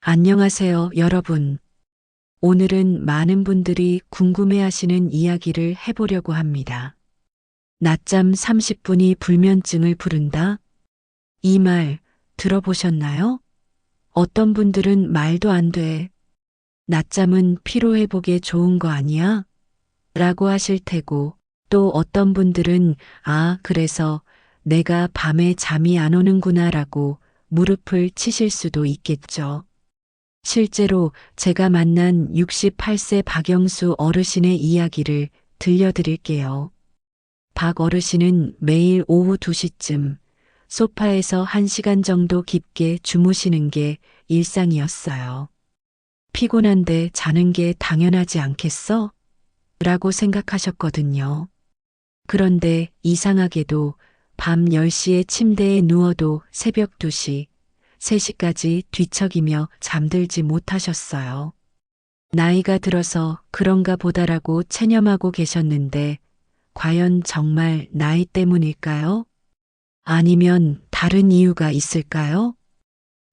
안녕하세요, 여러분. 오늘은 많은 분들이 궁금해하시는 이야기를 해보려고 합니다. 낮잠 30분이 불면증을 부른다? 이 말 들어보셨나요? 어떤 분들은 말도 안 돼. 낮잠은 피로회복에 좋은 거 아니야? 라고 하실 테고, 또 어떤 분들은 그래서 내가 밤에 잠이 안 오는구나 라고 무릎을 치실 수도 있겠죠. 실제로 제가 만난 68세 박영수 어르신의 이야기를 들려드릴게요. 박 어르신은 매일 오후 2시쯤 소파에서 1시간 정도 깊게 주무시는 게 일상이었어요. 피곤한데 자는 게 당연하지 않겠어? 라고 생각하셨거든요. 그런데 이상하게도 밤 10시에 침대에 누워도 새벽 2시, 3시까지 뒤척이며 잠들지 못하셨어요. 나이가 들어서 그런가 보다라고 체념하고 계셨는데 과연 정말 나이 때문일까요? 아니면 다른 이유가 있을까요?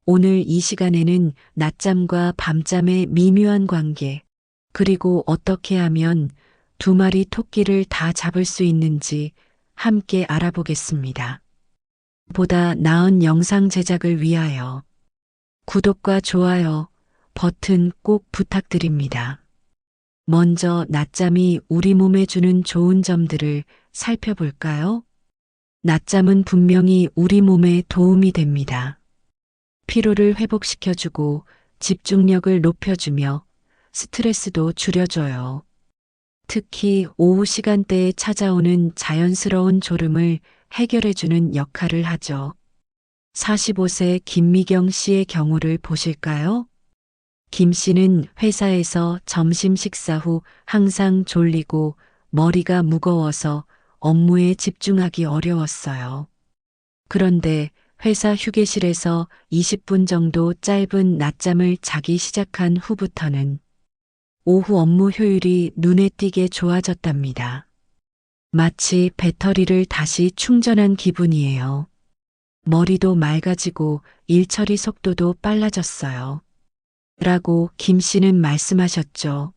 오늘 이 시간에는 낮잠과 밤잠의 미묘한 관계, 그리고 어떻게 하면 두 마리 토끼를 다 잡을 수 있는지 함께 알아보겠습니다. 보다 나은 영상 제작을 위하여 구독과 좋아요 버튼 꼭 부탁드립니다. 먼저 낮잠이 우리 몸에 주는 좋은 점들을 살펴볼까요? 낮잠은 분명히 우리 몸에 도움이 됩니다. 피로를 회복시켜주고 집중력을 높여주며 스트레스도 줄여줘요. 특히 오후 시간대에 찾아오는 자연스러운 졸음을 해결해주는 역할을 하죠. 45세 김미경 씨의 경우를 보실까요? 김 씨는 회사에서 점심 식사 후 항상 졸리고 머리가 무거워서 업무에 집중하기 어려웠어요. 그런데 회사 휴게실에서 20분 정도 짧은 낮잠을 자기 시작한 후부터는 오후 업무 효율이 눈에 띄게 좋아졌답니다. 마치 배터리를 다시 충전한 기분이에요. 머리도 맑아지고 일 처리 속도도 빨라졌어요. 라고 김 씨는 말씀하셨죠.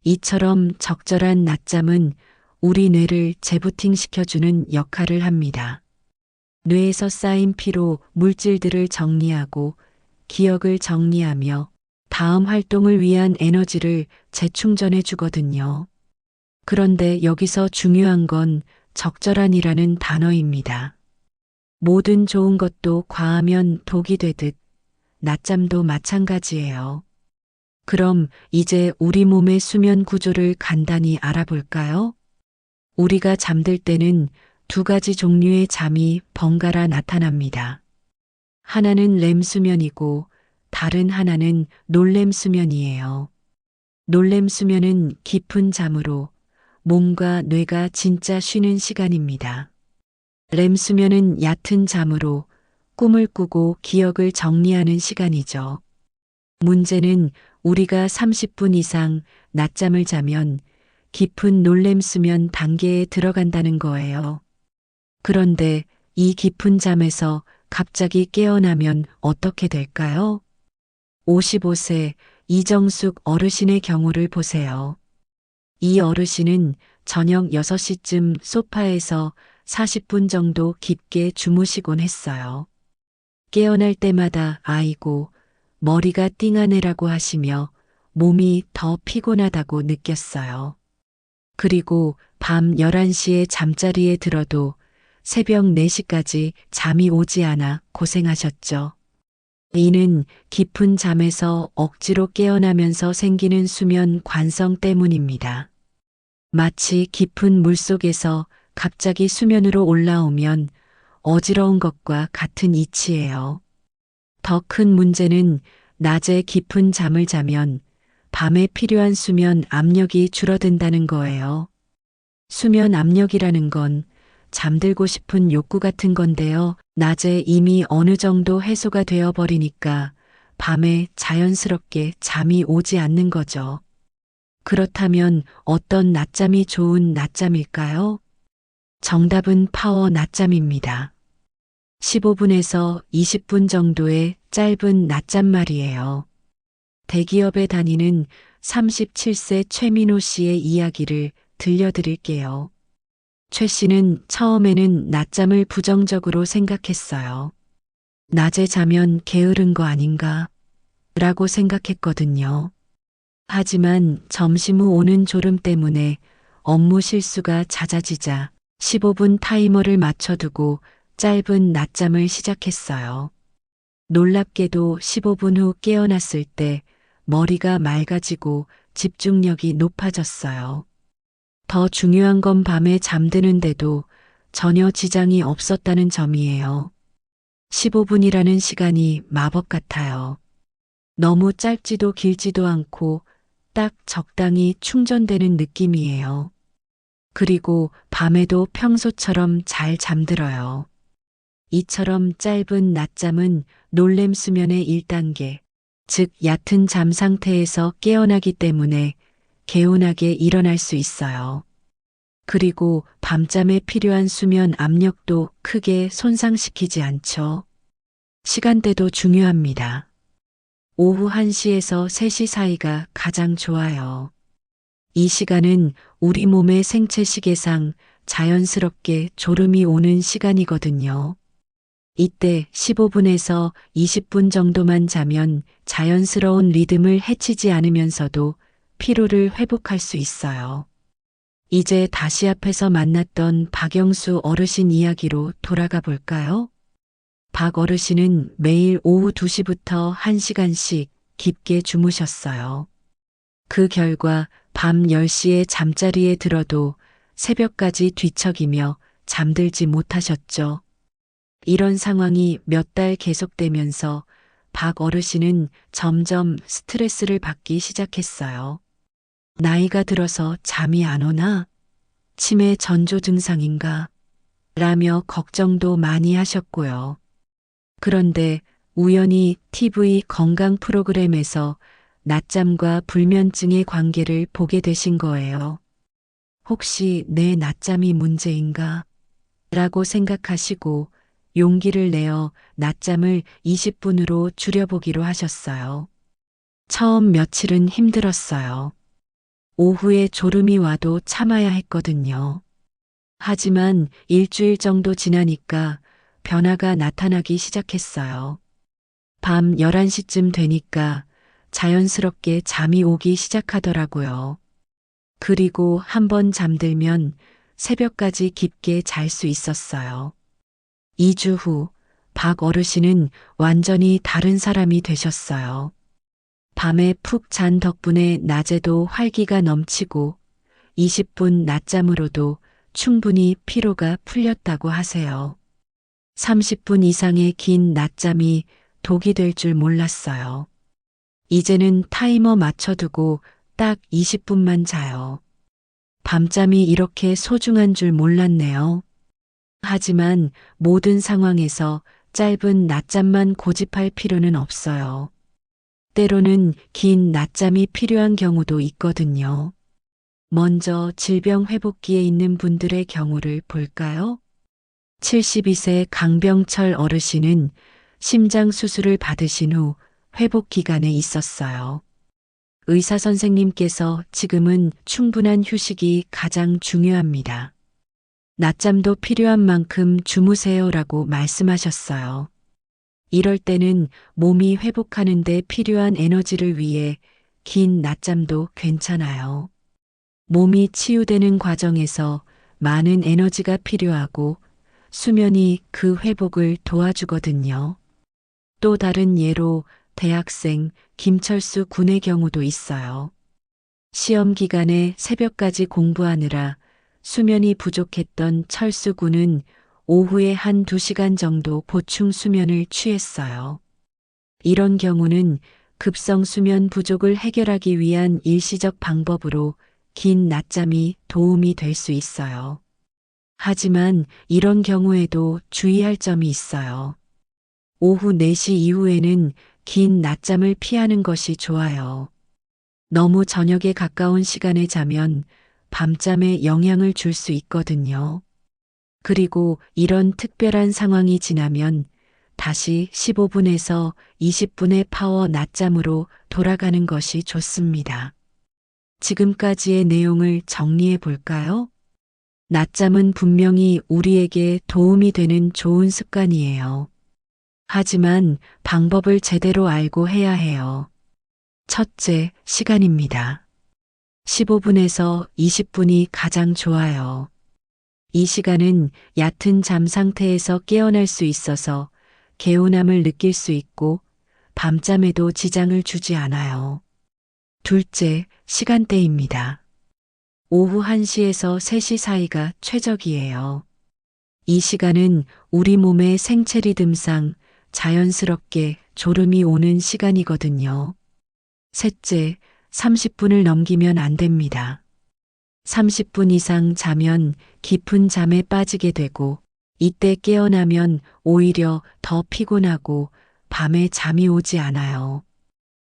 이처럼 적절한 낮잠은 우리 뇌를 재부팅 시켜주는 역할을 합니다. 뇌에서 쌓인 피로 물질들을 정리하고 기억을 정리하며 다음 활동을 위한 에너지를 재충전해 주거든요. 그런데 여기서 중요한 건 적절한이라는 단어입니다. 모든 좋은 것도 과하면 독이 되듯 낮잠도 마찬가지예요. 그럼 이제 우리 몸의 수면 구조를 간단히 알아볼까요? 우리가 잠들 때는 두 가지 종류의 잠이 번갈아 나타납니다. 하나는 렘 수면이고 다른 하나는 놀렘 수면이에요. 놀렘 수면은 깊은 잠으로 몸과 뇌가 진짜 쉬는 시간입니다. 렘 수면은 얕은 잠으로 꿈을 꾸고 기억을 정리하는 시간이죠. 문제는 우리가 30분 이상 낮잠을 자면 깊은 놀렘 수면 단계에 들어간다는 거예요. 그런데 이 깊은 잠에서 갑자기 깨어나면 어떻게 될까요? 55세 이정숙 어르신의 경우를 보세요. 이 어르신은 저녁 6시쯤 소파에서 40분 정도 깊게 주무시곤 했어요. 깨어날 때마다 아이고, 머리가 띵하네라고 하시며 몸이 더 피곤하다고 느꼈어요. 그리고 밤 11시에 잠자리에 들어도 새벽 4시까지 잠이 오지 않아 고생하셨죠. 이는 깊은 잠에서 억지로 깨어나면서 생기는 수면 관성 때문입니다. 마치 깊은 물속에서 갑자기 수면으로 올라오면 어지러운 것과 같은 이치예요. 더 큰 문제는 낮에 깊은 잠을 자면 밤에 필요한 수면 압력이 줄어든다는 거예요. 수면 압력이라는 건 잠들고 싶은 욕구 같은 건데요. 낮에 이미 어느 정도 해소가 되어 버리니까 밤에 자연스럽게 잠이 오지 않는 거죠. 그렇다면 어떤 낮잠이 좋은 낮잠일까요? 정답은 파워 낮잠입니다. 15분에서 20분 정도의 짧은 낮잠 말이에요. 대기업에 다니는 37세 최민호 씨의 이야기를 들려드릴게요. 최 씨는 처음에는 낮잠을 부정적으로 생각했어요. 낮에 자면 게으른 거 아닌가? 라고 생각했거든요. 하지만 점심 후 오는 졸음 때문에 업무 실수가 잦아지자 15분 타이머를 맞춰두고 짧은 낮잠을 시작했어요. 놀랍게도 15분 후 깨어났을 때 머리가 맑아지고 집중력이 높아졌어요. 더 중요한 건 밤에 잠드는데도 전혀 지장이 없었다는 점이에요. 15분이라는 시간이 마법 같아요. 너무 짧지도 길지도 않고 딱 적당히 충전되는 느낌이에요. 그리고 밤에도 평소처럼 잘 잠들어요. 이처럼 짧은 낮잠은 놀렘 수면의 1단계, 즉 얕은 잠 상태에서 깨어나기 때문에 개운하게 일어날 수 있어요. 그리고 밤잠에 필요한 수면 압력도 크게 손상시키지 않죠. 시간대도 중요합니다. 오후 1시에서 3시 사이가 가장 좋아요. 이 시간은 우리 몸의 생체 시계상 자연스럽게 졸음이 오는 시간이거든요. 이때 15분에서 20분 정도만 자면 자연스러운 리듬을 해치지 않으면서도 피로를 회복할 수 있어요. 이제 다시 앞에서 만났던 박영수 어르신 이야기로 돌아가 볼까요? 박 어르신은 매일 오후 2시부터 1시간씩 깊게 주무셨어요. 그 결과 밤 10시에 잠자리에 들어도 새벽까지 뒤척이며 잠들지 못하셨죠. 이런 상황이 몇 달 계속되면서 박 어르신은 점점 스트레스를 받기 시작했어요. 나이가 들어서 잠이 안 오나? 치매 전조 증상인가? 라며 걱정도 많이 하셨고요. 그런데 우연히 TV 건강 프로그램에서 낮잠과 불면증의 관계를 보게 되신 거예요. 혹시 내 낮잠이 문제인가? 라고 생각하시고 용기를 내어 낮잠을 20분으로 줄여보기로 하셨어요. 처음 며칠은 힘들었어요. 오후에 졸음이 와도 참아야 했거든요. 하지만 일주일 정도 지나니까 변화가 나타나기 시작했어요. 밤 11시쯤 되니까 자연스럽게 잠이 오기 시작하더라고요. 그리고 한번 잠들면 새벽까지 깊게 잘 수 있었어요. 2주 후 박 어르신은 완전히 다른 사람이 되셨어요. 밤에 푹 잔 덕분에 낮에도 활기가 넘치고 20분 낮잠으로도 충분히 피로가 풀렸다고 하세요. 30분 이상의 긴 낮잠이 독이 될 줄 몰랐어요. 이제는 타이머 맞춰두고 딱 20분만 자요. 밤잠이 이렇게 소중한 줄 몰랐네요. 하지만 모든 상황에서 짧은 낮잠만 고집할 필요는 없어요. 때로는 긴 낮잠이 필요한 경우도 있거든요. 먼저 질병 회복기에 있는 분들의 경우를 볼까요? 72세 강병철 어르신은 심장 수술을 받으신 후 회복 기간에 있었어요. 의사 선생님께서 지금은 충분한 휴식이 가장 중요합니다. 낮잠도 필요한 만큼 주무세요라고 말씀하셨어요. 이럴 때는 몸이 회복하는 데 필요한 에너지를 위해 긴 낮잠도 괜찮아요. 몸이 치유되는 과정에서 많은 에너지가 필요하고 수면이 그 회복을 도와주거든요. 또 다른 예로 대학생 김철수 군의 경우도 있어요. 시험 기간에 새벽까지 공부하느라 수면이 부족했던 철수 군은 오후에 1~2시간 정도 보충 수면을 취했어요. 이런 경우는 급성 수면 부족을 해결하기 위한 일시적 방법으로 긴 낮잠이 도움이 될 수 있어요. 하지만 이런 경우에도 주의할 점이 있어요. 오후 4시 이후에는 긴 낮잠을 피하는 것이 좋아요. 너무 저녁에 가까운 시간에 자면 밤잠에 영향을 줄 수 있거든요. 그리고 이런 특별한 상황이 지나면 다시 15분에서 20분의 파워 낮잠으로 돌아가는 것이 좋습니다. 지금까지의 내용을 정리해 볼까요? 낮잠은 분명히 우리에게 도움이 되는 좋은 습관이에요. 하지만 방법을 제대로 알고 해야 해요. 첫째, 시간입니다. 15분에서 20분이 가장 좋아요. 이 시간은 얕은 잠 상태에서 깨어날 수 있어서 개운함을 느낄 수 있고 밤잠에도 지장을 주지 않아요. 둘째, 시간대입니다. 오후 1시에서 3시 사이가 최적이에요. 이 시간은 우리 몸의 생체 리듬상 자연스럽게 졸음이 오는 시간이거든요. 셋째, 30분을 넘기면 안 됩니다. 30분 이상 자면 깊은 잠에 빠지게 되고 이때 깨어나면 오히려 더 피곤하고 밤에 잠이 오지 않아요.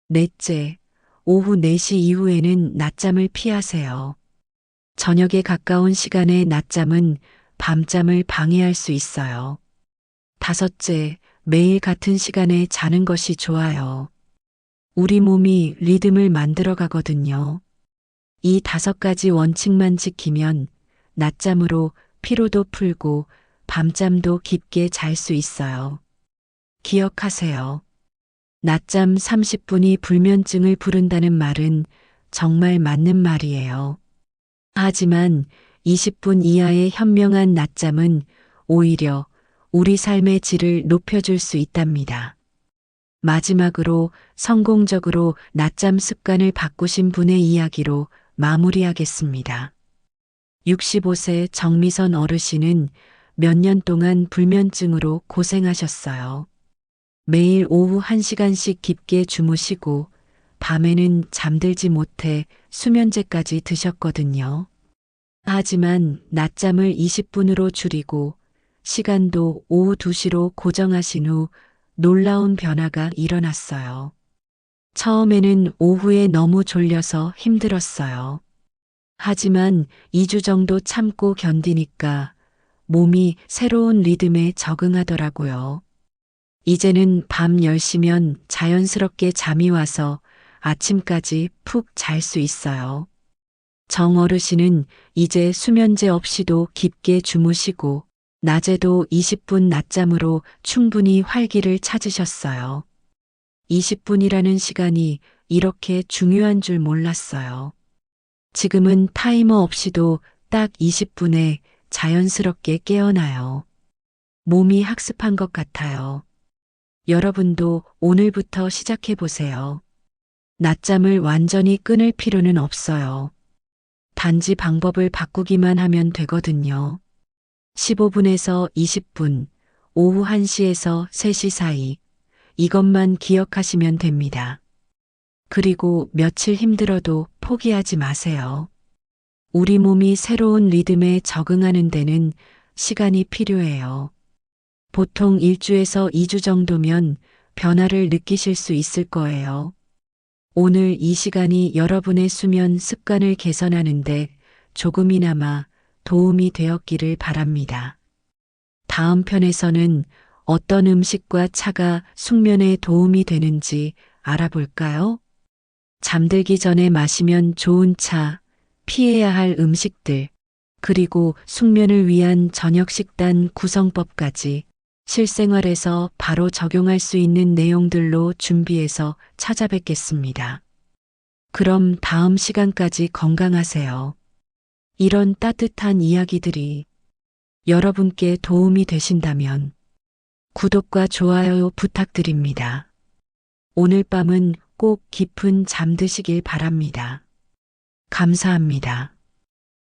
넷째, 오후 4시 이후에는 낮잠을 피하세요. 저녁에 가까운 시간에 낮잠은 밤잠을 방해할 수 있어요. 다섯째, 매일 같은 시간에 자는 것이 좋아요. 우리 몸이 리듬을 만들어 가거든요. 이 5가지 원칙만 지키면 낮잠으로 피로도 풀고 밤잠도 깊게 잘 수 있어요. 기억하세요. 낮잠 30분이 불면증을 부른다는 말은 정말 맞는 말이에요. 하지만 20분 이하의 현명한 낮잠은 오히려 우리 삶의 질을 높여줄 수 있답니다. 마지막으로 성공적으로 낮잠 습관을 바꾸신 분의 이야기로 마무리하겠습니다. 65세 정미선 어르신은 몇 년 동안 불면증으로 고생하셨어요. 매일 오후 1시간씩 깊게 주무시고 밤에는 잠들지 못해 수면제까지 드셨거든요. 하지만 낮잠을 20분으로 줄이고 시간도 오후 2시로 고정하신 후 놀라운 변화가 일어났어요. 처음에는 오후에 너무 졸려서 힘들었어요. 하지만 2주 정도 참고 견디니까 몸이 새로운 리듬에 적응하더라고요. 이제는 밤 10시면 자연스럽게 잠이 와서 아침까지 푹 잘 수 있어요. 정 어르신은 이제 수면제 없이도 깊게 주무시고 낮에도 20분 낮잠으로 충분히 활기를 찾으셨어요. 20분이라는 시간이 이렇게 중요한 줄 몰랐어요. 지금은 타이머 없이도 딱 20분에 자연스럽게 깨어나요. 몸이 학습한 것 같아요. 여러분도 오늘부터 시작해 보세요. 낮잠을 완전히 끊을 필요는 없어요. 단지 방법을 바꾸기만 하면 되거든요. 15분에서 20분, 오후 1시에서 3시 사이, 이것만 기억하시면 됩니다. 그리고 며칠 힘들어도 포기하지 마세요. 우리 몸이 새로운 리듬에 적응하는 데는 시간이 필요해요. 보통 1주에서 2주 정도면 변화를 느끼실 수 있을 거예요. 오늘 이 시간이 여러분의 수면 습관을 개선하는데 조금이나마 도움이 되었기를 바랍니다. 다음 편에서는 어떤 음식과 차가 숙면에 도움이 되는지 알아볼까요? 잠들기 전에 마시면 좋은 차, 피해야 할 음식들, 그리고 숙면을 위한 저녁 식단 구성법까지 실생활에서 바로 적용할 수 있는 내용들로 준비해서 찾아뵙겠습니다. 그럼 다음 시간까지 건강하세요. 이런 따뜻한 이야기들이 여러분께 도움이 되신다면 구독과 좋아요 부탁드립니다. 오늘 밤은 꼭 깊은 잠 드시길 바랍니다. 감사합니다.